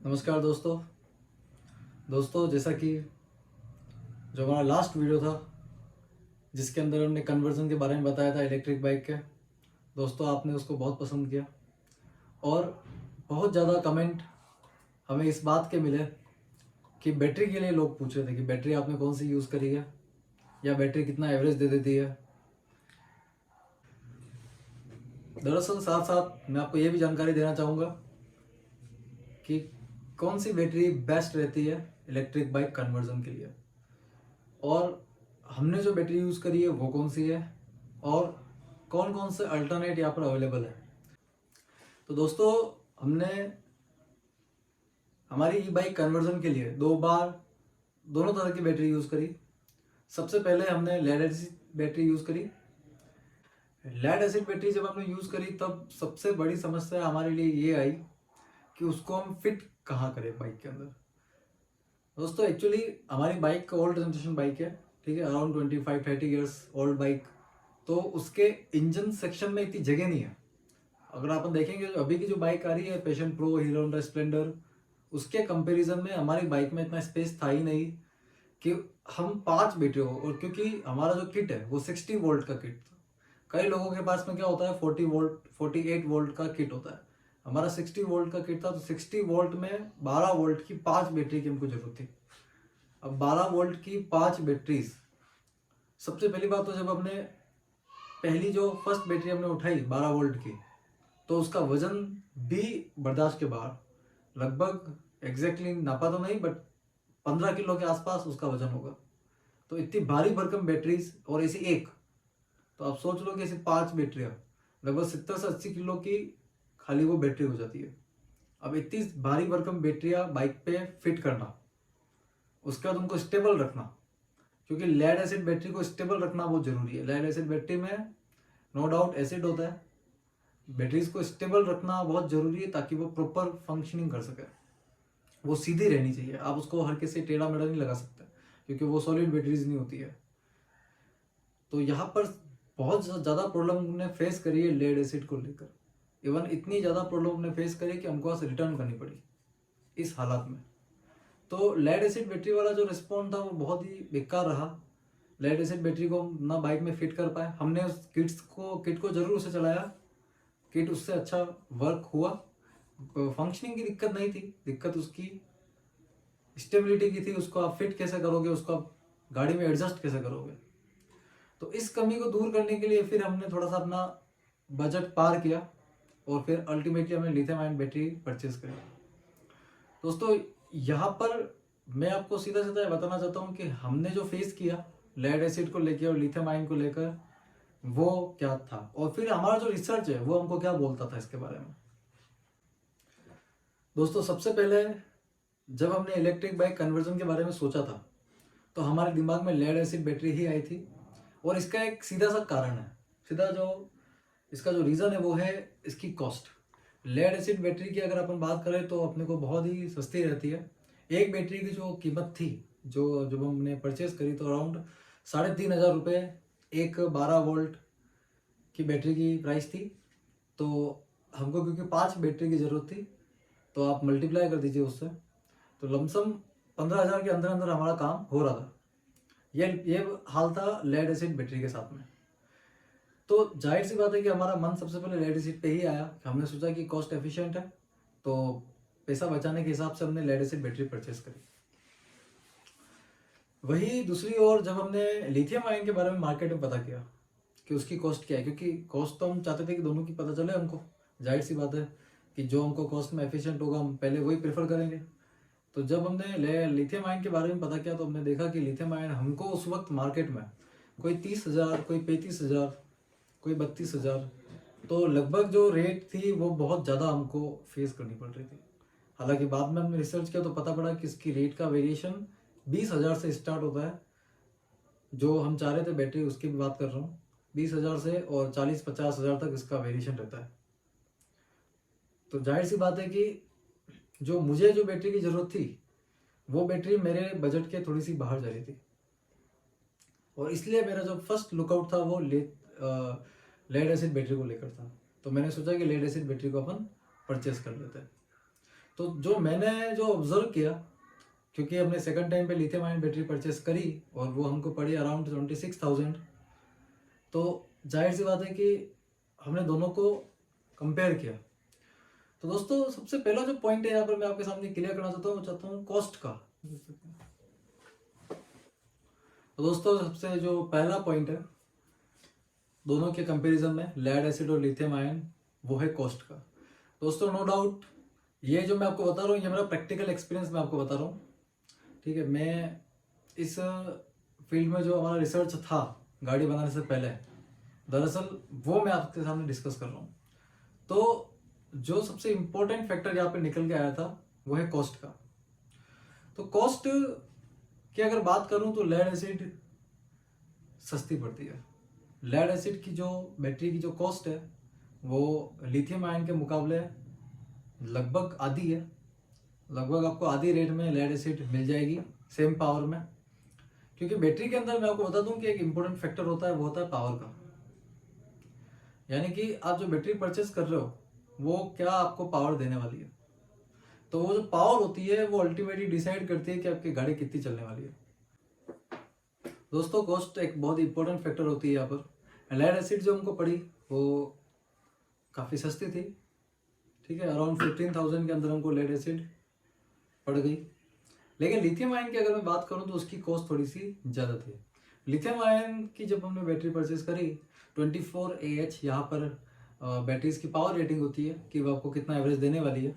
नमस्कार दोस्तों जैसा कि जो हमारा लास्ट वीडियो था जिसके अंदर हमने कन्वर्जन के बारे में बताया था इलेक्ट्रिक बाइक के। दोस्तों आपने उसको बहुत पसंद किया और बहुत ज़्यादा कमेंट हमें इस बात के मिले कि बैटरी के लिए लोग पूछ रहे थे कि बैटरी आपने कौन सी यूज़ करी है या बैटरी कितना एवरेज दे देती है। दरअसल साथ साथ मैं आपको ये भी जानकारी देना चाहूँगा कि कौन सी बैटरी बेस्ट रहती है इलेक्ट्रिक बाइक कन्वर्जन के लिए और हमने जो बैटरी यूज़ करी है वो कौन सी है और कौन कौन से अल्टरनेट यहाँ पर अवेलेबल है। तो दोस्तों हमने हमारी ई बाइक कन्वर्जन के लिए दोनों तरह की बैटरी यूज़ करी। सबसे पहले हमने लेड एसिड बैटरी यूज़ करी। लेड एसिड बैटरी जब हमने यूज़ करी तब सबसे बड़ी समस्या हमारे लिए ये आई कि उसको हम फिट कहाँ करें बाइक के अंदर। दोस्तों एक्चुअली हमारी बाइक का ओल्ड जनरेशन बाइक है, ठीक है, अराउंड 25-30 ईयर्स ओल्ड बाइक। तो उसके इंजन सेक्शन में इतनी जगह नहीं है। अगर आप देखेंगे जो अभी की जो बाइक आ रही है passion pro, hero Honda Splendor, उसके कंपैरिजन में हमारी बाइक में इतना स्पेस था ही नहीं कि हम 5 बैटरी हो। और क्योंकि हमारा जो किट है वो 60 वोल्ट का किट था। कई लोगों के पास में क्या होता है 40 वोल्ट 48 वोल्ट का किट होता है। हमारा 60 वोल्ट का किट था, तो 60 वोल्ट में 12 वोल्ट की 5 बैटरी की हमको जरूरत थी। अब 12 वोल्ट की 5 बैटरीज, सबसे पहली बात तो जब हमने पहली जो फर्स्ट बैटरी हमने उठाई 12 वोल्ट की, तो उसका वजन भी बर्दाश्त के बाहर, लगभग एग्जैक्टली नापा तो नहीं बट 15 किलो के आसपास उसका वजन होगा। तो इतनी भारी भरकम बैटरीज और ऐसी एक, तो आप सोच लो कि ऐसी 5 बैटरियाँ लगभग 70 से 80 किलो की खाली वो बैटरी हो जाती है। अब इतनी भारी भरकम बैटरियाँ बाइक पे फिट करना, उसके बाद उनको स्टेबल रखना, क्योंकि लेड एसिड बैटरी को स्टेबल रखना बहुत जरूरी है। लेड एसिड बैटरी में नो डाउट एसिड होता है, बैटरीज को स्टेबल रखना बहुत जरूरी है ताकि वो प्रॉपर फंक्शनिंग कर सके। वो सीधी रहनी चाहिए, आप उसको हल्के से टेढ़ा मेढ़ा नहीं लगा सकते क्योंकि वो सॉलिड बैटरीज नहीं होती है। तो यहाँ पर बहुत ज़्यादा प्रॉब्लम हमने फेस करी है लेड एसिड को लेकर। इवन इतनी ज़्यादा प्रॉब्लम हमने फेस करी कि हमको आज रिटर्न करनी पड़ी इस हालात में। तो लेड एसिड बैटरी वाला जो रिस्पॉन्स था वो बहुत ही बेकार रहा। लेड एसिड बैटरी को हम ना बाइक में फिट कर पाए। हमने उस किट को जरूर उसे चलाया, किट उससे अच्छा वर्क हुआ, फंक्शनिंग की दिक्कत नहीं थी, दिक्कत उसकी स्टेबिलिटी की थी। उसको आप फिट कैसे करोगे, उसको आप गाड़ी में एडजस्ट कैसे करोगे। तो इस कमी को दूर करने के लिए फिर हमने थोड़ा सा अपना बजट पार किया और फिर अल्टीमेटली हमने लिथियम आयन बैटरी परचेज करी। दोस्तों यहाँ पर मैं आपको सीधा सीधा बताना चाहता हूँ कि हमने जो फेस किया लेड एसिड को लेकर और लिथियम आयन को लेकर वो क्या था, और फिर हमारा जो रिसर्च है वो हमको क्या बोलता था इसके बारे में। दोस्तों सबसे पहले जब हमने इलेक्ट्रिक बाइक कन्वर्जन के बारे में सोचा था तो हमारे दिमाग में लेड एसिड बैटरी ही आई थी। और इसका एक सीधा सा कारण है, सीधा जो इसका जो रीज़न है वो है इसकी कॉस्ट। लेड एसिड बैटरी की अगर अपन बात करें तो अपने को बहुत ही सस्ती रहती है। एक बैटरी की जो कीमत थी, जो जब हमने परचेज करी, तो अराउंड 3,500 रुपये एक 12 वोल्ट की बैटरी की प्राइस थी। तो हमको क्योंकि 5 बैटरी की ज़रूरत थी, तो आप मल्टीप्लाई कर दीजिए उससे, तो लमसम 15,000 के अंदर अंदर हमारा काम हो रहा था। ये हाल था लेड एसिड बैटरी के साथ में। तो जाहिर सी बात है कि हमारा मन सबसे पहले लेड एसिड पे ही आया। हमने सोचा कि कॉस्ट एफिशिएंट है, तो पैसा बचाने के हिसाब से हमने लेड एसिड बैटरी परचेस करी। वही दूसरी ओर जब हमने लिथियम आयन के बारे में मार्केट में पता किया कि उसकी कॉस्ट क्या है, क्योंकि कॉस्ट तो हम चाहते थे कि दोनों की पता चले हमको। जाहिर सी बात है कि जो हमको कॉस्ट में एफिशिएंट होगा हम पहले वही प्रेफर करेंगे। तो जब हमने लिथियम आयन के बारे में पता किया तो हमने देखा कि लिथियम आयन हमको उस वक्त मार्केट में कोई 30,000, कोई 35,000, कोई 32,000, तो लगभग जो रेट थी वो बहुत ज़्यादा हमको फेस करनी पड़ रही थी। हालांकि बाद में हमने रिसर्च किया तो पता पड़ा कि इसकी रेट का वेरिएशन 20,000 से स्टार्ट होता है। जो हम चाह रहे थे बैटरी उसकी भी बात कर रहा हूँ, 20,000 से और 40-50,000 तक इसका वेरिएशन रहता है। तो जाहिर सी बात है कि जो मुझे जो बैटरी की ज़रूरत थी वो बैटरी मेरे बजट के थोड़ी सी बाहर जा रही थी, और इसलिए मेरा जो फर्स्ट लुकआउट था वो लेड एसिड बैटरी को लेकर था। तो मैंने सोचा कि लेड एसिड बैटरी को अपन परचेस कर लेते हैं। तो जो मैंने जो ऑब्जर्व किया, क्योंकि हमने सेकंड टाइम पे लिथियम आयन बैटरी परचेस करी और वो हमको पड़ी अराउंड 26,000, तो जाहिर सी बात है कि हमने दोनों को कंपेयर किया। तो दोस्तों सबसे पहला जो पॉइंट है यहाँ पर मैं आपके सामने क्लियर करना चाहता हूँ कॉस्ट का। तो दोस्तों सबसे जो पहला पॉइंट है दोनों के कंपैरिजन में लेड एसिड और लिथियम आयन, वो है कॉस्ट का। दोस्तों नो डाउट ये जो मैं आपको बता रहा हूँ ये मेरा प्रैक्टिकल एक्सपीरियंस मैं आपको बता रहा हूँ, ठीक है। मैं इस फील्ड में जो हमारा रिसर्च था गाड़ी बनाने से पहले, दरअसल वो मैं आपके सामने डिस्कस कर रहा हूँ। तो जो सबसे इम्पोर्टेंट फैक्टर यहाँ पे निकल के आया था वो है कॉस्ट का। तो कॉस्ट की अगर बात करूँ तो लेड एसिड सस्ती पड़ती है। लेड एसिड की जो बैटरी की जो कॉस्ट है वो लिथियम आयन के मुकाबले लगभग आधी है। लगभग आपको आधी रेट में लेड एसिड मिल जाएगी सेम पावर में, क्योंकि बैटरी के अंदर मैं आपको बता दूं कि एक इम्पोर्टेंट फैक्टर होता है, वो होता है पावर का। यानी कि आप जो बैटरी परचेस कर रहे हो वो क्या आपको पावर देने वाली है। तो वो जो पावर होती है वो अल्टीमेटली डिसाइड करती है कि आपकी गाड़ी कितनी चलने वाली है। दोस्तों कॉस्ट एक बहुत इंपॉर्टेंट फैक्टर होती है यहाँ पर। लेड एसिड जो हमको पड़ी वो काफ़ी सस्ती थी, ठीक है। अराउंड 15,000 के अंदर हमको लेड एसिड पड़ गई। लेकिन लिथियम आयन की अगर मैं बात करूं तो उसकी कॉस्ट थोड़ी सी ज़्यादा थी। लिथियम आयन की जब हमने बैटरी परचेस करी 24Ah यहाँ पर बैटरीज की पावर रेटिंग होती है कि वो आपको कितना एवरेज देने वाली है।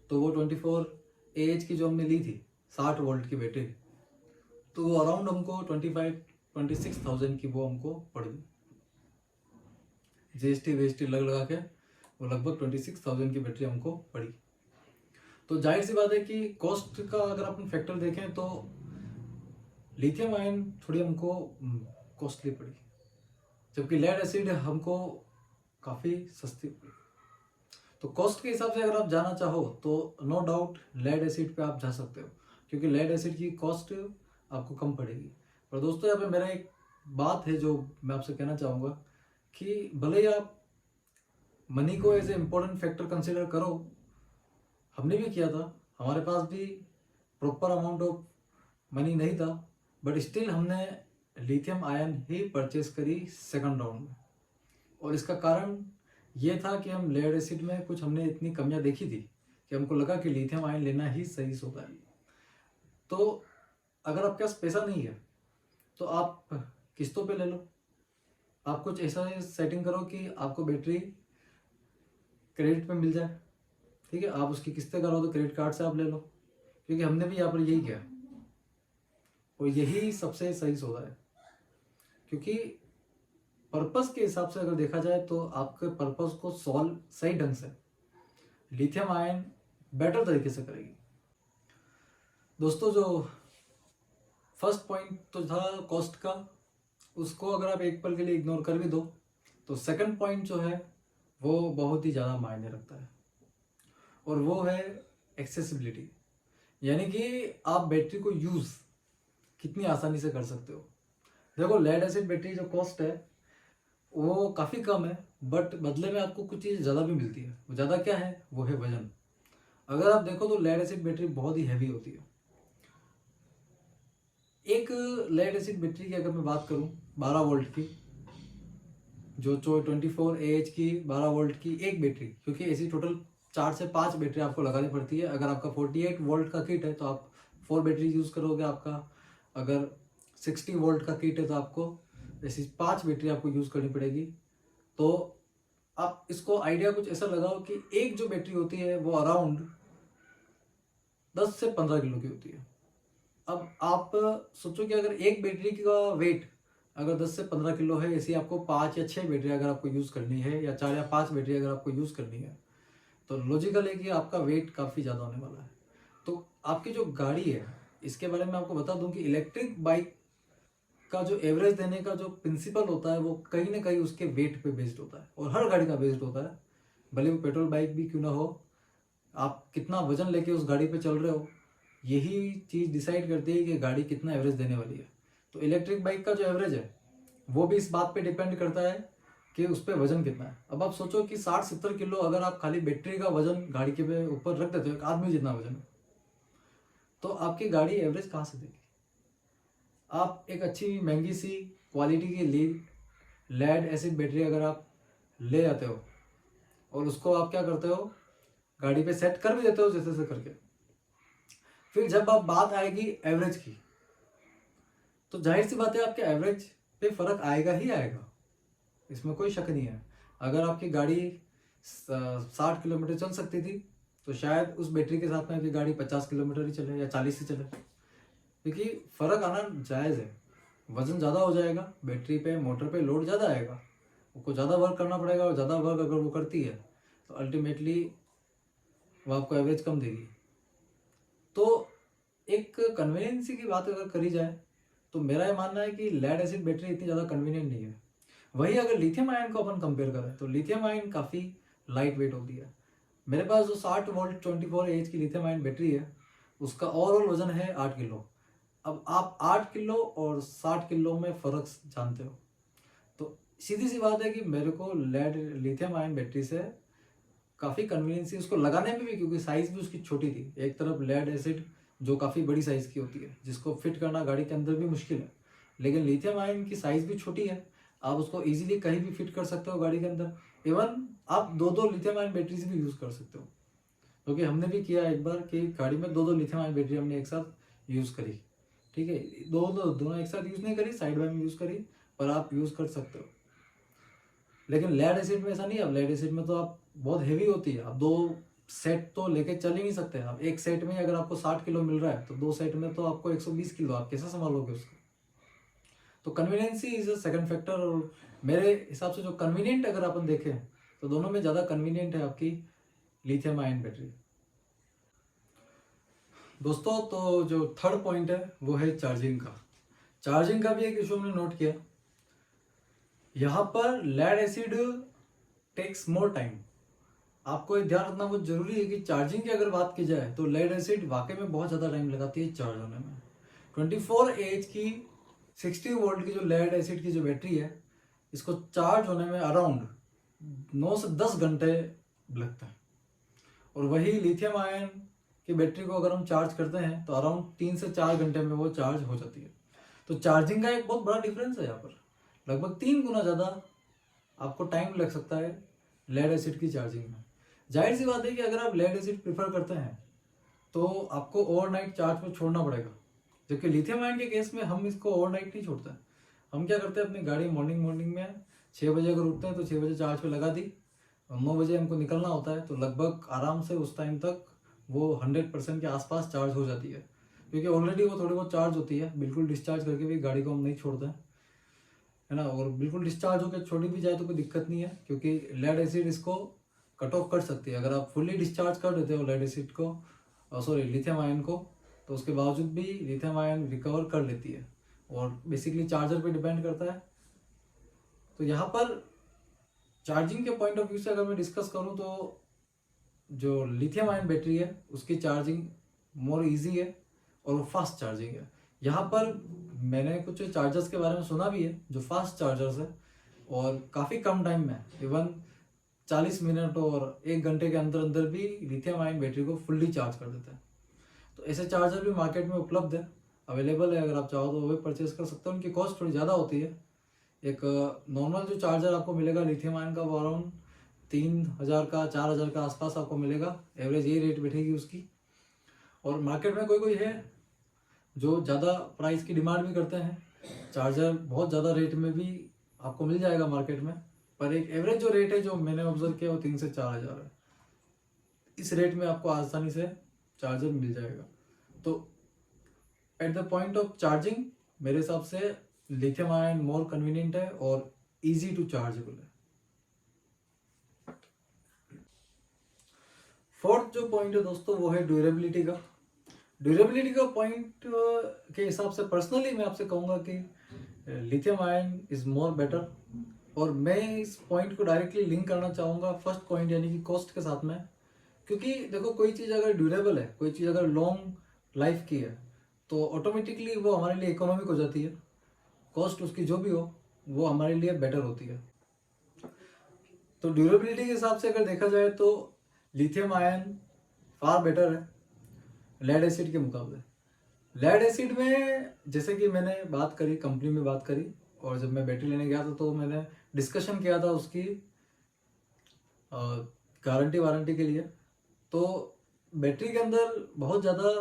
तो वो 24Ah की जो हमने ली थी 60 वोल्ट की बैटरी, तो वो अराउंड हमको 26,000 की वो हमको पड़ गई। GST वेस्टी लगा के वो लगभग 26,000 की बैटरी हमको पड़ी। तो जाहिर सी बात है कि कॉस्ट का अगर अपन फैक्टर देखें तो लिथियम आयन थोड़ी हमको कॉस्टली पड़ी, जबकि लेड एसिड हमको काफ़ी सस्ती पड़ी। तो कॉस्ट के हिसाब से अगर आप जाना चाहो तो नो डाउट लेड एसिड पे आप जा सकते हो, क्योंकि लेड एसिड की कॉस्ट आपको कम पड़ेगी। पर दोस्तों यहाँ पे मेरा एक बात है जो मैं आपसे कहना चाहूँगा कि भले ही आप मनी को as a important factor consider करो, हमने भी किया था, हमारे पास भी प्रॉपर अमाउंट ऑफ मनी नहीं था, बट स्टिल हमने लिथियम आयन ही परचेस करी सेकंड राउंड में। और इसका कारण ये था कि हम लेड एसिड में कुछ हमने इतनी कमियां देखी थी कि हमको लगा कि लिथियम आयन लेना ही सही होता है। तो अगर आपके पास पैसा नहीं है तो आप किस्तों पे ले लो। आप कुछ ऐसा सेटिंग करो कि आपको बैटरी क्रेडिट पे मिल जाए, ठीक है। आप उसकी किस्तें करो तो क्रेडिट कार्ड से आप ले लो, क्योंकि हमने भी यहाँ पर यही किया और यही सबसे सही सौदा है। क्योंकि पर्पस के हिसाब से अगर देखा जाए तो आपके पर्पस को सॉल्व सही ढंग से लिथियम आयन बेटर तरीके से करेगी। दोस्तों जो फर्स्ट पॉइंट तो था कॉस्ट का, उसको अगर आप एक पल के लिए इग्नोर कर भी दो तो सेकंड पॉइंट जो है वो बहुत ही ज़्यादा मायने रखता है, और वो है एक्सेसिबिलिटी। यानी कि आप बैटरी को यूज़ कितनी आसानी से कर सकते हो। देखो लेड एसिड बैटरी जो कॉस्ट है वो काफ़ी कम है, बट बदले में आपको कुछ चीज़ ज़्यादा भी मिलती है। वो ज़्यादा क्या है, वो है वजन। अगर आप देखो तो लेड एसिड बैटरी बहुत ही हैवी होती है। एक लेड एसिड बैटरी की अगर मैं बात करूं 12 वोल्ट की, जो 24Ah की 12 वोल्ट की एक बैटरी, क्योंकि ऐसी टोटल 4 से 5 बैटरी आपको लगानी पड़ती है। अगर आपका 48 वोल्ट का किट है तो आप 4 बैटरी यूज़ करोगे। आपका अगर 60 वोल्ट का किट है तो आपको ऐसी 5 बैटरी आपको यूज़ करनी पड़ेगी। तो आप इसको आइडिया कुछ ऐसा लगाओ कि एक जो बैटरी होती है वो अराउंड 10 से 15 किलो की होती है। अब आप सोचो कि अगर एक बैटरी का वेट अगर 10 से 15 किलो है, ऐसी आपको 5 या 6 बैटरी अगर आपको यूज़ करनी है, या 4 या 5 बैटरी अगर आपको यूज़ करनी है, तो लॉजिकल है कि आपका वेट काफ़ी ज़्यादा होने वाला है। तो आपकी जो गाड़ी है, इसके बारे में आपको बता दूं कि इलेक्ट्रिक बाइक का जो एवरेज देने का जो प्रिंसिपल होता है वो कहीं ना कहीं उसके वेट पे बेस्ड होता है, और हर गाड़ी का बेस्ड होता है, भले वो पेट्रोल बाइक भी क्यों ना हो। आप कितना वजन लेके उस गाड़ी पे चल रहे हो, यही चीज़ डिसाइड करती है कि गाड़ी कितना एवरेज देने वाली है। तो इलेक्ट्रिक बाइक का जो एवरेज है वो भी इस बात पे डिपेंड करता है कि उस पर वजन कितना है। अब आप सोचो कि 60-70 किलो अगर आप खाली बैटरी का वजन गाड़ी के पे ऊपर रख देते हो, एक आदमी जितना वजन है, तो आपकी गाड़ी एवरेज कहाँ से देगी। आप एक अच्छी महंगी सी क्वालिटी की लेड एसिड बैटरी अगर आप ले आते हो और उसको आप क्या करते हो, गाड़ी पे सेट कर भी देते हो जैसे से करके, फिर जब आप बात आएगी एवरेज की, तो जाहिर सी बात है आपके एवरेज पे फर्क आएगा ही आएगा, इसमें कोई शक नहीं है। अगर आपकी गाड़ी 60 किलोमीटर चल सकती थी, तो शायद उस बैटरी के साथ में आपकी गाड़ी 50 किलोमीटर ही चले या 40 ही चले, क्योंकि फर्क आना जायज़ है। वजन ज़्यादा हो जाएगा, बैटरी पे मोटर पे लोड ज़्यादा आएगा, उसको ज़्यादा वर्क करना पड़ेगा, और ज़्यादा वर्क अगर वो करती है तो अल्टीमेटली वो आपको एवरेज कम देगी। तो एक कन्वीनियंसी की बात अगर करी जाए, तो मेरा ये मानना है कि लेड एसिड बैटरी इतनी ज़्यादा कन्वीनियंट नहीं है। वही अगर लिथियम आयन को अपन कंपेयर करें, तो लिथियम आयन काफ़ी लाइट वेट होती है। मेरे पास जो 60 वोल्ट 24 एच की लिथियम आयन बैटरी है, उसका ओवरऑल वजन है 8 किलो। अब आप 8 किलो और 60 किलो में फ़र्क जानते हो, तो सीधी सी बात है कि मेरे को लेड लिथियम आयन बैटरी से काफ़ी कन्वीनियंस उसको लगाने में भी, क्योंकि साइज़ भी उसकी छोटी थी। एक तरफ लेड एसिड जो काफ़ी बड़ी साइज़ की होती है, जिसको फिट करना गाड़ी के अंदर भी मुश्किल है, लेकिन लिथियम आयन की साइज़ भी छोटी है, आप उसको इजीली कहीं भी फिट कर सकते हो गाड़ी के अंदर। इवन आप दो दो लिथियम आयन बैटरीज भी यूज़ कर सकते हो, क्योंकि हमने भी किया एक बार कि गाड़ी में दो दो लिथियम आयन बैटरी हमने एक साथ यूज़ करी। ठीक है, दोनों एक साथ यूज़ नहीं करी, साइड बाय में यूज़ करी, पर आप यूज़ कर सकते हो। लेकिन लेड एसिड में ऐसा नहीं है। अब लेड एसिड में तो आप बहुत हेवी होती है, आप 2 सेट तो लेके चल ही नहीं सकते। आप एक सेट में अगर आपको 60 किलो मिल रहा है, तो 2 सेट में तो आपको 120 किलो, आप कैसे संभालोगे उसको। तो conveniences is a second factor. और मेरे हिसाब से जो कन्वीनियंट अगर अपन देखें, तो दोनों में ज़्यादा कन्वीनियंट है आपकी लिथियम आयन बैटरी। दोस्तों, तो जो थर्ड पॉइंट है वो है चार्जिंग का। चार्जिंग का भी एक इशू हमने नोट किया। यहाँ पर lead acid takes more time. आपको ये ध्यान रखना बहुत जरूरी है कि चार्जिंग की अगर बात की जाए, तो लेड एसिड वाकई में बहुत ज़्यादा टाइम लगाती है चार्ज होने में। 24 एच की 60 वोल्ट की जो लेड एसिड की जो बैटरी है, इसको चार्ज होने में अराउंड 9 से 10 घंटे लगता है। और वही लिथियम आयन की बैटरी को अगर हम चार्ज करते हैं, तो अराउंड 3 से 4 घंटे में वो चार्ज हो जाती है। तो चार्जिंग का एक बहुत बड़ा डिफरेंस है यहाँ पर, लगभग 3 गुना ज़्यादा आपको टाइम लग सकता है लेड एसिड की चार्जिंग में। जाहिर सी बात है कि अगर आप लेड एसिड प्रीफर करते हैं, तो आपको ओवरनाइट चार्ज पर छोड़ना पड़ेगा, जबकि लिथियम आयन के केस में हम इसको ओवरनाइट नहीं छोड़ते। हम क्या करते हैं, अपनी गाड़ी मॉर्निंग में 6 बजे अगर उठते हैं, तो 6 बजे चार्ज पे लगा दी, और 9 बजे हमको निकलना होता है, तो लगभग आराम से उस टाइम तक वो 100% के आसपास चार्ज हो जाती है, क्योंकि ऑलरेडी वो थोड़ी बहुत चार्ज होती है। बिल्कुल डिस्चार्ज करके भी गाड़ी को हम नहीं छोड़ते हैं, है ना। और बिल्कुल डिस्चार्ज होकर छोड़ी भी जाए तो कोई दिक्कत नहीं है, क्योंकि लेड एसिड इसको कट ऑफ कर सकती है। अगर आप फुल्ली डिस्चार्ज कर देते हो लेड एसिड को, सॉरी लिथियम आयन को, तो उसके बावजूद भी लिथियम आयन रिकवर कर लेती है, और बेसिकली चार्जर पे डिपेंड करता है। तो यहाँ पर चार्जिंग के पॉइंट ऑफ व्यू से अगर मैं डिस्कस करूँ, तो जो लिथियम आयन बैटरी है उसकी चार्जिंग मोर इजी है, और वो फास्ट चार्जिंग है। यहाँ पर मैंने कुछ चार्जर्स के बारे में सुना भी है जो फास्ट चार्जर्स है, और काफ़ी कम टाइम में, इवन 40 मिनट और 1 घंटे के अंदर अंदर भी लिथियम आयन बैटरी को फुल्ली चार्ज कर देते हैं। तो ऐसे चार्जर भी मार्केट में उपलब्ध है, अवेलेबल है। अगर आप चाहो तो वो भी परचेज कर सकते हो। उनकी कॉस्ट थोड़ी ज़्यादा होती है। एक नॉर्मल जो चार्जर आपको मिलेगा लिथियम आयन का, वो अराउंड 3000 का 4000 का आसपास आपको मिलेगा, एवरेज यही रेट बैठेगी उसकी। और मार्केट में कोई है जो ज़्यादा प्राइस की डिमांड भी करते हैं, चार्जर बहुत ज़्यादा रेट में भी आपको मिल जाएगा मार्केट में, पर एक एवरेज जो रेट है जो मैंने ऑब्जर्व किया, वो 3 से 4000 है। इस रेट में आपको आसानी से चार्जर मिल जाएगा। तो at the point of charging मेरे हिसाब से लिथियम आयन मोर कन्वीनियंट है और इजी टू चार्जेबल है। फोर्थ जो पॉइंट है दोस्तों, वो है ड्यूरेबिलिटी का। ड्यूरेबिलिटी का पॉइंट के हिसाब से पर्सनली मैं आपसे कहूँगा कि lithium ion is more better. और मैं इस पॉइंट को डायरेक्टली लिंक करना चाहूँगा फर्स्ट पॉइंट यानी कि कॉस्ट के साथ में। क्योंकि देखो, कोई चीज़ अगर ड्यूरेबल है, कोई चीज़ अगर लॉन्ग लाइफ की है, तो ऑटोमेटिकली वो हमारे लिए इकोनॉमिक हो जाती है। कॉस्ट उसकी जो भी हो, वो हमारे लिए बेटर होती है। तो ड्यूरेबिलिटी के हिसाब से अगर देखा जाए तो लिथियम आयन फार बेटर है लेड एसिड के मुकाबले। लेड एसिड में जैसे कि मैंने बात करी, कंपनी में बात करी, और जब मैं बैटरी लेने गया था तो मैंने डिस्कशन किया था उसकी गारंटी वारंटी के लिए। तो बैटरी के अंदर बहुत ज़्यादा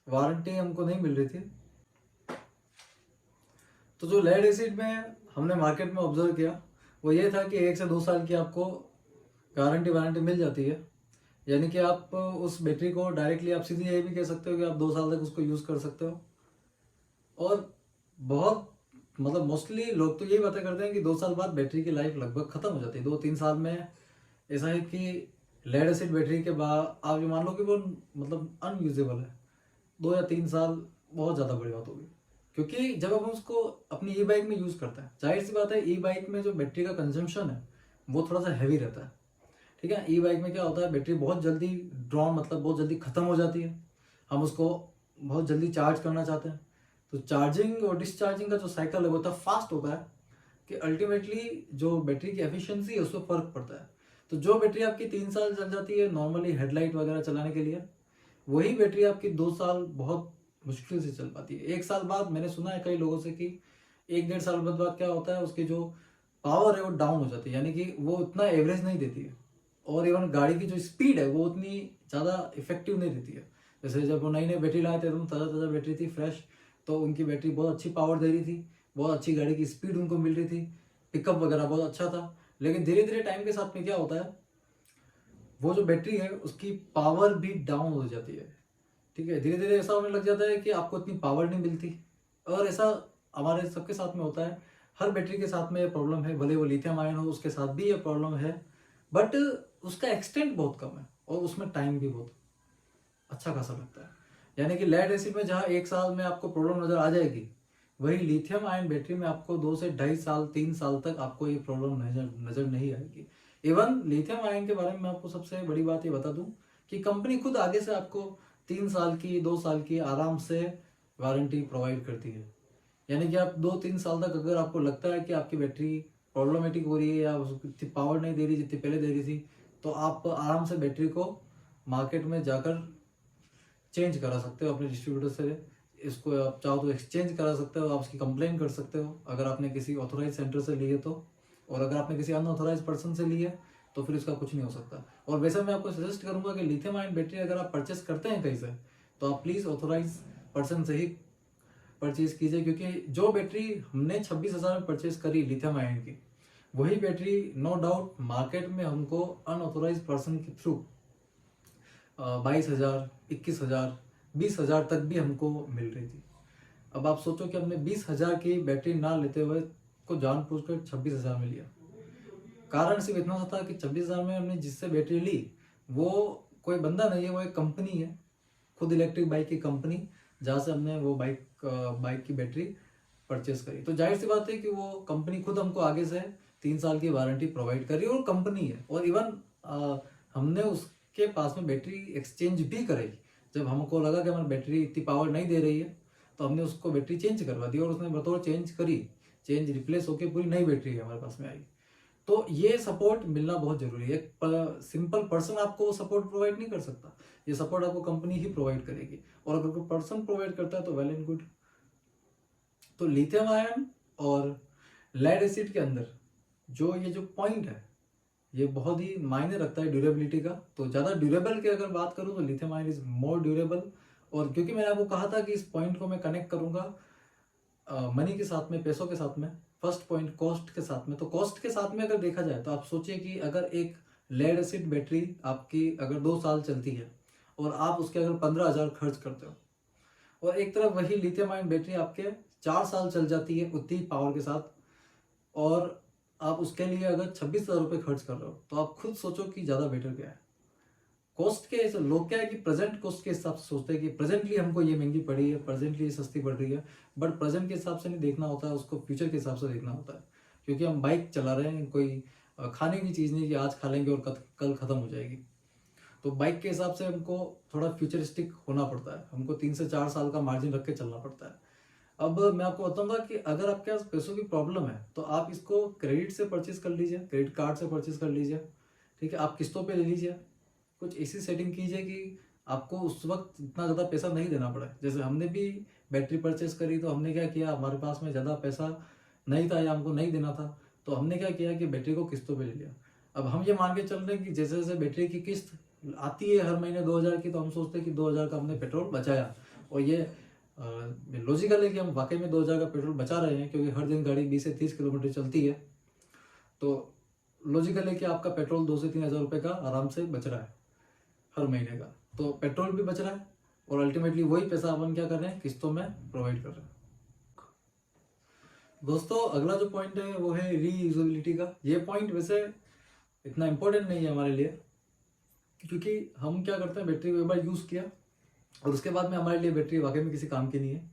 वारंटी हमको नहीं मिल रही थी। तो जो लेड एसिड में हमने मार्केट में ऑब्जर्व किया वो ये था कि 1 से 2 साल की आपको गारंटी वारंटी मिल जाती है। यानी कि आप उस बैटरी को डायरेक्टली आप सीधे ये भी कह सकते हो कि आप 2 साल तक उसको यूज़ कर सकते हो। और बहुत मतलब मोस्टली लोग तो यही बातें करते हैं कि 2 साल बाद बैटरी की लाइफ लगभग ख़त्म हो जाती है। 2-3 साल में ऐसा है कि लेड एसिड बैटरी के बाद आप ये मान लो कि वो मतलब अनयूजेबल है। 2 या 3 साल बहुत ज़्यादा बड़ी बात होगी, क्योंकि जब हम उसको अपनी ई बाइक में यूज़ करते हैं, जाहिर सी बात है ई बाइक में जो बैटरी का कंजम्पशन है वो थोड़ा सा हैवी रहता है। ठीक है, ई बाइक में क्या होता है, बैटरी बहुत जल्दी ड्रॉन मतलब बहुत जल्दी ख़त्म हो जाती है। हम उसको बहुत जल्दी चार्ज करना चाहते हैं, तो चार्जिंग और डिस्चार्जिंग का जो साइकिल है वो इतना फास्ट होता है कि अल्टीमेटली जो बैटरी की एफिशिएंसी है उसमें फ़र्क पड़ता है। तो जो बैटरी आपकी 3 साल चल जाती है नॉर्मली हेडलाइट वगैरह चलाने के लिए, वही बैटरी आपकी 2 साल बहुत मुश्किल से चल पाती है। 1 साल बाद मैंने सुना है कई लोगों से कि 1-1.5 साल बाद क्या होता है, उसकी जो पावर है वो डाउन हो जाती है, यानी कि वो उतना एवरेज नहीं देती है। और इवन गाड़ी की जो स्पीड है वो उतनी ज़्यादा इफेक्टिव नहीं देती है। जैसे जब वो नई नई बैटरी लाए थे एकदम ताज़ा ताज़ा बैटरी थी फ्रेश, तो उनकी बैटरी बहुत अच्छी पावर दे रही थी, बहुत अच्छी गाड़ी की स्पीड उनको मिल रही थी, पिकअप वगैरह बहुत अच्छा था। लेकिन धीरे धीरे टाइम के साथ में क्या होता है, वो जो बैटरी है उसकी पावर भी डाउन हो जाती है। ठीक है, धीरे धीरे ऐसा होने लग जाता है कि आपको इतनी पावर नहीं मिलती। और ऐसा हमारे सबके साथ में होता है, हर बैटरी के साथ में ये प्रॉब्लम है, भले वो लिथियम आयन हो उसके साथ भी ये प्रॉब्लम है, बट उसका एक्सटेंट बहुत कम है और उसमें टाइम भी बहुत अच्छा खासा लगता है। यानी कि लेड एसिड में जहाँ 1 साल में आपको प्रॉब्लम नजर आ जाएगी, वही लिथियम आयन बैटरी में आपको 2 से 2.5 साल 3 साल तक आपको ये प्रॉब्लम नजर नजर नहीं आएगी। इवन लिथियम आयन के बारे में मैं आपको सबसे बड़ी बात ये बता दूं कि कंपनी खुद आगे से आपको 3 साल की 2 साल की आराम से वारंटी प्रोवाइड करती है। यानी कि आप 2-3 साल तक अगर आपको लगता है कि आपकी बैटरी प्रॉब्लमेटिक हो रही है या उसको इतनी पावर नहीं दे रही जितनी पहले दे रही थी, तो आप आराम से बैटरी को मार्केट में जाकर चेंज करा सकते हो अपने डिस्ट्रीब्यूटर से। इसको आप चाहो तो एक्सचेंज करा सकते हो, आप उसकी कंप्लेन कर सकते हो अगर आपने किसी ऑथोराइज सेंटर से लिए तो। और अगर आपने किसी अनऑथोराइज पर्सन से लिए तो फिर इसका कुछ नहीं हो सकता। और वैसे मैं आपको सजेस्ट करूंगा कि लिथियम आयन बैटरी अगर आप परचेस करते हैं कहीं से, तो आप प्लीज़ ऑथोराइज पर्सन से ही परचेज कीजिए, क्योंकि जो बैटरी हमने 26,000 में परचेज करी लिथियम आयन की, वही बैटरी नो डाउट मार्केट में हमको अनऑथोराइज पर्सन के थ्रू 22,000, 21,000, 20,000 तक भी हमको मिल रही थी। अब आप सोचो कि हमने 20,000 की बैटरी ना लेते हुए को जानबूझकर 26,000 में लिया। कारण सिर्फ इतना सा था कि 26,000 में हमने जिससे बैटरी ली वो कोई बंदा नहीं है, वो एक कंपनी है, खुद इलेक्ट्रिक बाइक की कंपनी, जहाँ से हमने वो बाइक की बैटरी परचेस करी। तो जाहिर सी बात है कि वो कंपनी खुद हमको आगे से 3 साल की वारंटी प्रोवाइड कर रही है और कंपनी है। और इवन हमने उसके पास में बैटरी एक्सचेंज भी कराई। जब हमको लगा कि हमारी बैटरी इतनी पावर नहीं दे रही है तो हमने उसको बैटरी चेंज करवा दी और उसने बतौर चेंज करी, चेंज रिप्लेस होकर पूरी नई बैटरी हमारे पास में आई। तो ये सपोर्ट मिलना बहुत जरूरी है। एक सिंपल पर्सन आपको सपोर्ट प्रोवाइड नहीं कर सकता, ये सपोर्ट आपको कंपनी ही प्रोवाइड करेगी। और अगर कोई पर्सन प्रोवाइड करता है तो वेल एंड गुड। तो लिथियम आयन और लेड एसिड के अंदर ये जो पॉइंट है ये बहुत ही मायने रखता है ड्यूरेबिलिटी का। तो ज़्यादा ड्यूरेबल की अगर बात करूँ तो lithium ion is more durable. और क्योंकि मैंने आपको कहा था कि इस पॉइंट को मैं कनेक्ट करूंगा मनी के साथ में, पैसों के साथ में, फर्स्ट पॉइंट कॉस्ट के साथ में। तो कॉस्ट के साथ में अगर देखा जाए तो आप सोचिए कि अगर एक लेड एसिड बैटरी आपकी अगर 2 साल चलती है और आप उसके अगर 15,000 खर्च करते हो, और एक तरफ वही लिथियम आयन बैटरी आपके 4 साल चल जाती है उतनी पावर के साथ, और आप उसके लिए अगर 26,000 रुपये खर्च कर रहे हो, तो आप खुद सोचो कि ज़्यादा बेटर क्या है। कॉस्ट के लोग क्या है कि प्रेजेंट कॉस्ट के हिसाब से सोचते हैं कि प्रेजेंटली हमको ये महंगी पड़ी है, प्रेजेंटली ये सस्ती पड़ रही है, बट प्रेजेंट के हिसाब से नहीं देखना होता है, उसको फ्यूचर के हिसाब से देखना होता है। क्योंकि हम बाइक चला रहे हैं, कोई खाने की चीज़ नहीं कि आज खा लेंगे और कल ख़त्म हो जाएगी। तो बाइक के हिसाब से हमको थोड़ा फ्यूचरिस्टिक होना पड़ता है, हमको 3 से 4 साल का मार्जिन रख के चलना पड़ता है। अब मैं आपको बताऊंगा कि अगर आपके पास पैसों की प्रॉब्लम है तो आप इसको क्रेडिट से परचेज कर लीजिए, क्रेडिट कार्ड से परचेज कर लीजिए, ठीक है। आप किस्तों पे ले लीजिए, कुछ ऐसी सेटिंग कीजिए कि आपको उस वक्त इतना ज़्यादा पैसा नहीं देना पड़े। जैसे हमने भी बैटरी परचेज करी तो हमने क्या किया, हमारे पास में ज़्यादा पैसा नहीं था या हमको नहीं देना था, तो हमने क्या किया कि बैटरी को किस्तों पे ले लिया। अब हम ये मान के चल रहे हैं कि जैसे जैसे बैटरी की किस्त आती है हर महीने 2000 की, तो हम सोचते हैं कि 2000 का हमने पेट्रोल बचाया। और ये लॉजिकल है कि हम वाकई में 2000 का पेट्रोल बचा रहे हैं, क्योंकि हर दिन गाड़ी 20 से 30 किलोमीटर चलती है। तो लॉजिकल है कि आपका पेट्रोल 2 से 3 हज़ार रुपये का आराम से बच रहा है हर महीने का। तो पेट्रोल भी बच रहा है और अल्टीमेटली वही पैसा अपन क्या कर रहे हैं, किस्तों में प्रोवाइड कर रहे हैं। दोस्तों अगला जो पॉइंट है वो है रीयूजेबिलिटी का। ये पॉइंट वैसे इतना इम्पोर्टेंट नहीं है हमारे लिए, क्योंकि हम क्या करते हैं, बैटरी को एक बार यूज़ किया और उसके बाद में हमारे लिए बैटरी वाकई में किसी काम की नहीं है।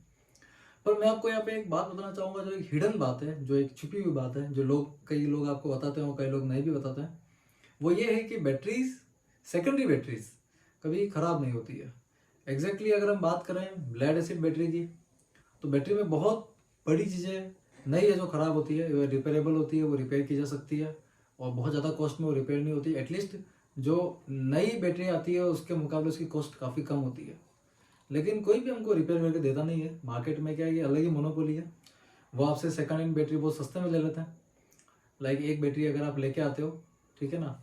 पर मैं आपको यहाँ पे एक बात बताना चाहूँगा, जो एक हिडन बात है, जो एक छुपी हुई बात है, जो कई लोग आपको बताते हैं और कई लोग नहीं भी बताते हैं, वो ये है कि बैटरीज, सेकेंडरी बैटरीज कभी ख़राब नहीं होती है। एग्जैक्टली अगर हम बात करें लेड एसिड बैटरी की, तो बैटरी में बहुत बड़ी चीज़ें नहीं है जो ख़राब होती है, वो रिपेयरेबल होती है, वो रिपेयर की जा सकती है और बहुत ज़्यादा कॉस्ट में वो रिपेयर नहीं होती। एटलीस्ट जो नई बैटरी आती है उसके मुकाबले उसकी कॉस्ट काफ़ी कम होती है, लेकिन कोई भी हमको रिपेयर करके देता नहीं है। मार्केट में क्या है, ये अलग ही मोनोपोली है। वो आपसे सेकंड हैंड बैटरी बहुत सस्ते में ले लेते हैं। लाइक एक बैटरी अगर आप लेके आते हो, ठीक है ना,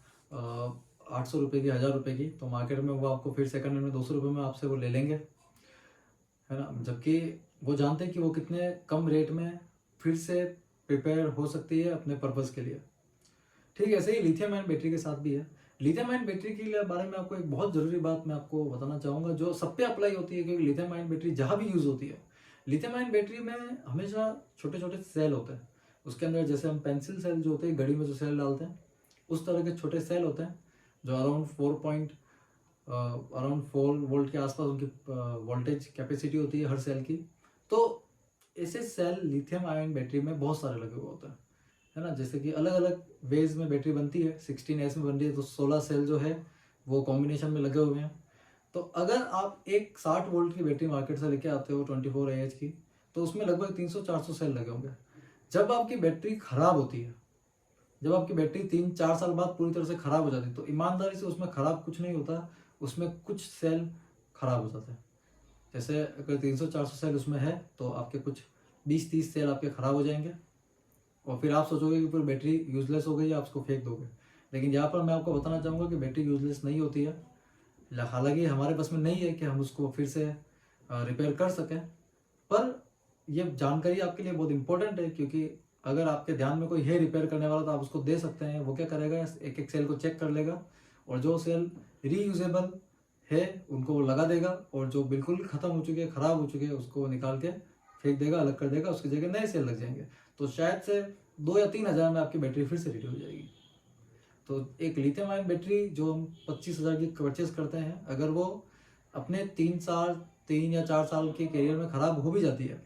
800 रुपये की, 1000 रुपये की, तो मार्केट में वो आपको फिर सेकंड हैंड में 200 रुपये में आपसे वो ले लेंगे, है ना। जबकि वो जानते हैं कि वो कितने कम रेट में फिर से प्रिपेयर हो सकती है अपने पर्पज़ के लिए। ठीक है, ऐसे ही लिथियम आयन बैटरी के साथ भी है। लिथियम आयन बैटरी के बारे में आपको एक बहुत ज़रूरी बात मैं आपको बताना चाहूँगा, जो सब पे अप्लाई होती है, क्योंकि लिथियम आयन बैटरी जहाँ भी यूज़ होती है, लिथियम आयन बैटरी में हमेशा छोटे छोटे सेल होते हैं। उसके अंदर जैसे हम पेंसिल सेल जो होते हैं, घड़ी में जो सेल डालते हैं, उस तरह के छोटे सेल होते हैं, जो अराउंड 4 वोल्ट के आसपास उनकी वोल्टेज कैपेसिटी होती है हर सेल की। तो ऐसे सेल लिथियम आयन बैटरी में बहुत सारे लगे हुए होते हैं, है ना। जैसे कि अलग अलग वेज में बैटरी बनती है, 16S में बन रही है तो 16 सेल जो है वो कॉम्बिनेशन में लगे हुए हैं। तो अगर आप एक 60 वोल्ट की बैटरी मार्केट से लेके आते हो 24 AH की, तो उसमें लगभग 300-400 सेल लगे होंगे। जब आपकी बैटरी खराब होती है, जब आपकी बैटरी 3-4 साल बाद पूरी तरह से खराब हो जाती है, तो ईमानदारी से उसमें खराब कुछ नहीं होता, उसमें कुछ सेल खराब हो जाते हैं। जैसे अगर 300-400 सेल उसमें है तो आपके कुछ 20-30 सेल आपके खराब हो जाएंगे और फिर आप सोचोगे कि पूरी बैटरी यूजलेस हो गई, आप उसको फेंक दोगे। लेकिन यहाँ पर मैं आपको बताना चाहूँगा कि बैटरी यूजलेस नहीं होती है। हालांकि हमारे पास में नहीं है कि हम उसको फिर से रिपेयर कर सकें, पर यह जानकारी आपके लिए बहुत इंपॉर्टेंट है, क्योंकि अगर आपके ध्यान में कोई है रिपेयर करने वाला तो आप उसको दे सकते हैं। वो क्या करेगा, एक एक सेल को चेक कर लेगा और जो सेल रीयूजेबल है उनको वो लगा देगा, और जो बिल्कुल ख़त्म हो चुके हैं, ख़राब हो चुके हैं, उसको निकाल के फेंक देगा, अलग कर देगा, उसकी जगह नए सेल लग जाएंगे। तो शायद से 2 या 3 हज़ार में आपकी बैटरी फिर से रेडी हो जाएगी। तो एक लिथियम आयन बैटरी जो हम 25,000 की परचेज करते हैं, अगर वो अपने 3 या 4 साल के करियर में ख़राब हो भी जाती है,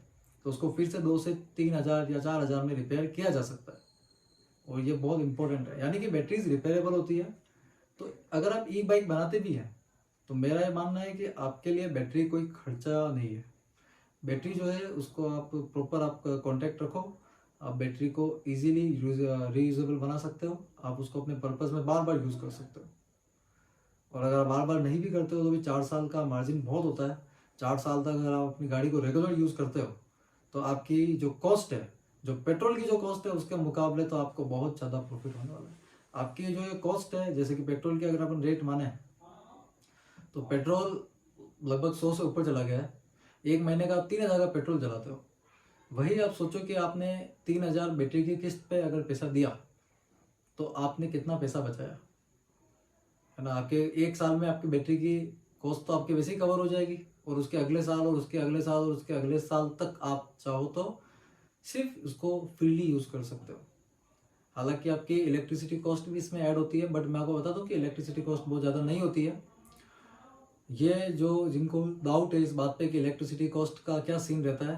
तो उसको फिर से 2 से 3 हज़ार या 4 हज़ार में रिपेयर किया जा सकता है। और ये बहुत इंपॉर्टेंट है, यानी कि बैटरीज रिपेयरेबल होती है। तो अगर आप ई बाइक बनाते भी हैं तो मेरा ये मानना है कि आपके लिए बैटरी कोई खर्चा नहीं है। बैटरी जो है उसको आप प्रॉपर आप कॉन्टैक्ट रखो, आप बैटरी को इजीली रीयूजेबल बना सकते हो, आप उसको अपने पर्पज़ में बार बार यूज़ कर सकते हो। और अगर आप बार बार नहीं भी करते हो तो भी 4 साल का मार्जिन बहुत होता है। 4 साल तक अगर आप अपनी गाड़ी को रेगुलर यूज़ करते हो तो आपकी जो कॉस्ट है, जो पेट्रोल की जो कॉस्ट है, उसके मुकाबले तो आपको बहुत ज़्यादा प्रॉफिट होने वाला है। आपकी जो ये कॉस्ट है, जैसे कि पेट्रोल की अगर अपन रेट माने तो पेट्रोल लगभग 100 से ऊपर चला गया है। एक महीने का आप 3000 का पेट्रोल जलाते हो। वही आप सोचो कि आपने 3000 बैटरी की किस्त पे अगर पैसा दिया तो आपने कितना पैसा बचाया, है ना। आपके एक साल में आपकी बैटरी की कॉस्ट तो आपके वैसे ही कवर हो जाएगी, और उसके अगले साल और उसके अगले साल और उसके अगले साल तक आप चाहो तो सिर्फ उसको फ्रीली यूज़ कर सकते हो। हालांकि आपकी इलेक्ट्रिसिटी कॉस्ट भी इसमें ऐड होती है, बट मैं आपको बता दूं कि इलेक्ट्रिसिटी कॉस्ट बहुत ज़्यादा नहीं होती है। ये जो जिनको डाउट है इस बात पे कि इलेक्ट्रिसिटी कॉस्ट का क्या सीन रहता है,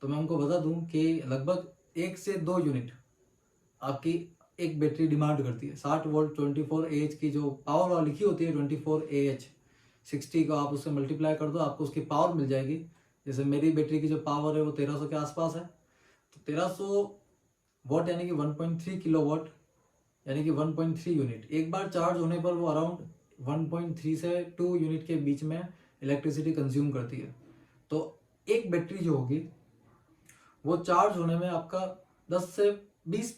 तो मैं उनको बता दूं कि लगभग 1 से 2 यूनिट आपकी एक बैटरी डिमांड करती है। 60 वोल्ट 24 AH की जो पावर लिखी होती है 24 AH 60 को आप उससे मल्टीप्लाई कर दो, आपको उसकी पावर मिल जाएगी जैसे मेरी बैटरी की जो पावर है वो 1300 के आसपास है, तो 1300 वॉट यानी कि 1.3 किलो वॉट यानी कि 1.3 यूनिट, एक बार चार्ज होने पर वो अराउंड 1.3 से 2 यूनिट के बीच में इलेक्ट्रिसिटी कंज्यूम करती है। तो एक बैटरी जो होगी वो चार्ज होने में आपका 10 से 20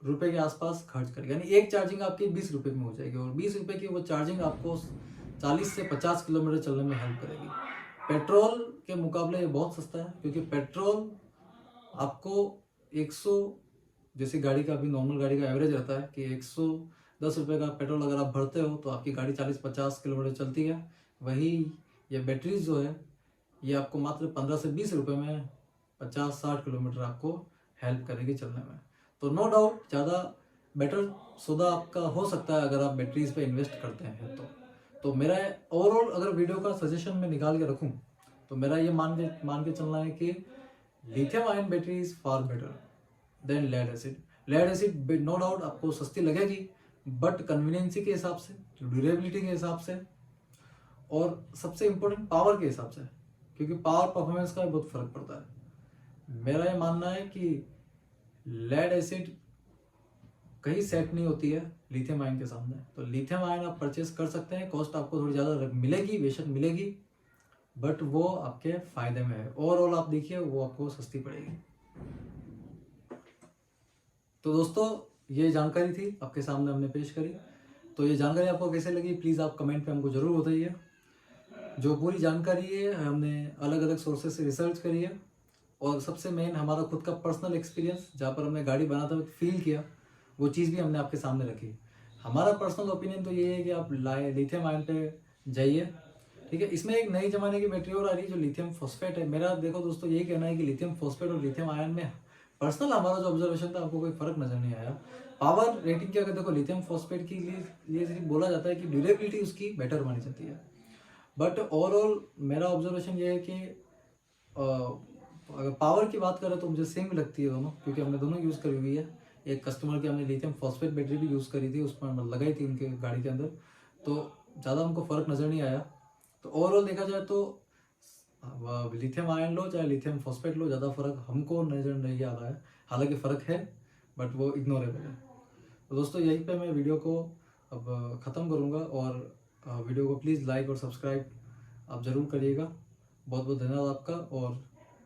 रुपए के आसपास खर्च करेगी, यानी एक चार्जिंग आपकी 20 रुपए में हो जाएगी, और 20 रुपए की वो चार्जिंग आपको 40 से 50 किलोमीटर चलने में हेल्प करेगी। पेट्रोल के मुकाबले ये बहुत सस्ता है, क्योंकि पेट्रोल आपको 100, जैसे गाड़ी का अभी नॉर्मल गाड़ी का एवरेज रहता है कि 110 रुपये का पेट्रोल अगर आप भरते हो तो आपकी गाड़ी 40-50 किलोमीटर चलती है। वही ये बैटरीज जो है ये आपको मात्र 15 से 20 रुपये में 50-60 किलोमीटर आपको हेल्प करेगी चलने में। तो नो डाउट ज़्यादा बेटर सौदा आपका हो सकता है अगर आप बैटरीज पे इन्वेस्ट करते हैं। तो मेरा ओवरऑल अगर वीडियो का सजेशन में निकाल के रखूँ तो मेरा ये मान के चलना है कि lithium ion battery is far better than lead acid. Lead acid no doubt आपको सस्ती लगेगी, बट कन्वीनियंसी के हिसाब से, ड्यूरेबिलिटी के हिसाब से, और सबसे इम्पोर्टेंट पावर के हिसाब से, क्योंकि पावर परफॉर्मेंस का बहुत फर्क पड़ता है। मेरा ये मानना है कि लेड एसिड कहीं सेट नहीं होती है लिथियम आयन के सामने। तो लिथियम आयन आप परचेस कर सकते हैं, कॉस्ट आपको थोड़ी ज़्यादा मिलेगी, बेशक मिलेगी, बट वो आपके फायदे में है। ओवरऑल आप देखिए वो आपको सस्ती पड़ेगी। तो दोस्तों ये जानकारी थी आपके सामने हमने पेश करी। तो ये जानकारी आपको कैसे लगी प्लीज़ आप कमेंट पे हमको ज़रूर बताइए। जो पूरी जानकारी है हमने अलग अलग सोर्सेज से रिसर्च करी है, और सबसे मेन हमारा खुद का पर्सनल एक्सपीरियंस जहाँ पर हमने गाड़ी बनाते वक्त फील किया, वो चीज़ भी हमने आपके सामने रखी। हमारा पर्सनल ओपिनियन तो ये है कि आप लिथियम आयन पे जाइए, ठीक है। इसमें एक नई जमाने की बैटरी और आ रही है जो लिथियम फॉस्फेट है। मेरा देखो दोस्तों यही कहना है कि लिथियम फॉस्फेट और लिथियम आयन में पर्सनल हमारा जो ऑब्जर्वेशन था आपको कोई फर्क नजर नहीं आया। पावर रेटिंग की अगर देखो लिथियम फॉस्फेट के लिए सिर्फ बोला जाता है कि ड्यूरेबिलिटी उसकी बेटर मानी जाती है, बट ओवरऑल मेरा ऑब्जर्वेशन ये है कि अगर पावर की बात करें तो मुझे सेम लगती है दोनों, क्योंकि हमने दोनों यूज़ करी हुई है। एक कस्टमर की हमने लिथियम फॉस्फेट बैटरी भी यूज़ करी थी, उसमें लगाई थी उनके गाड़ी के अंदर, तो ज़्यादा हमको फ़र्क नज़र नहीं आया। तो ओवरऑल देखा जाए तो लिथियम आयन लो चाहे लिथियम फॉस्फेट लो, ज़्यादा फर्क हमको नज़र नहीं आ रहा है। हालांकि फ़र्क है बट वो इग्नोरेबल है। तो दोस्तों यहीं पे मैं वीडियो को अब ख़त्म करूँगा, और वीडियो को प्लीज़ लाइक और सब्सक्राइब आप ज़रूर करिएगा। बहुत बहुत धन्यवाद आपका, और